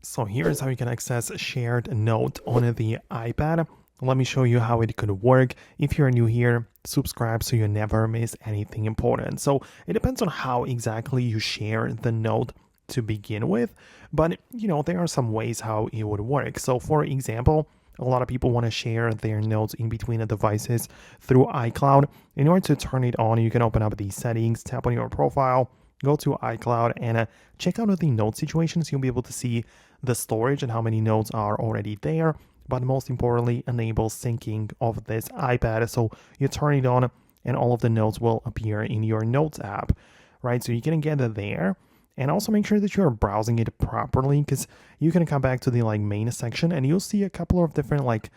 So here's how you can access shared note on the iPad. Let me show you how it could work. If you're new here, subscribe so you never miss anything important. So it depends on how exactly you share the note to begin with, but there are some ways how it would work. So for example, a lot of people want to share their notes in between the devices through iCloud. In order to turn it on, you can open up the settings, tap on your profile, go to iCloud, and check out the note situations. You'll be able to see the storage and how many notes are already there, but most importantly, enable syncing of this iPad. So you turn it on and all of the notes will appear in your Notes app, right? So you can get it there. And also make sure that you're browsing it properly, because you can come back to the main section and you'll see a couple of different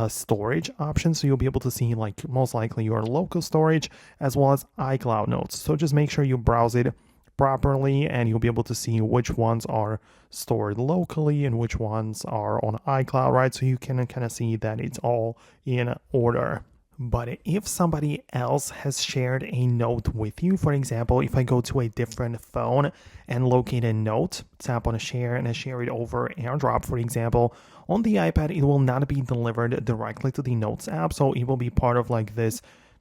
storage options. So you'll be able to see most likely your local storage as well as iCloud notes. So just make sure you browse it properly and you'll be able to see which ones are stored locally and which ones are on iCloud, right? So you can kind of see that it's all in order. But if somebody else has shared a note with you, for example, if I go to a different phone and locate a note, tap on a share and I share it over AirDrop, for example, on the iPad, it will not be delivered directly to the Notes app. So it will be part of this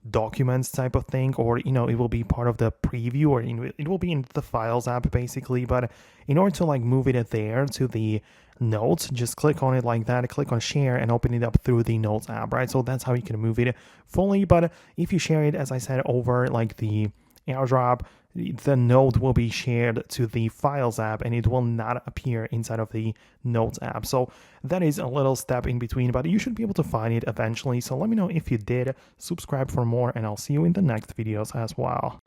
documents type of thing, or it will be part of the preview, or it will be in the Files app basically. But in order to move it there to the Notes, just click on it like that, click on share and open it up through the Notes app, right? So that's how you can move it fully. But if you share it, as I said, over the AirDrop, the note will be shared to the Files app and it will not appear inside of the Notes app. So that is a little step in between, but you should be able to find it eventually. So let me know if you did. Subscribe for more and I'll see you in the next videos as well.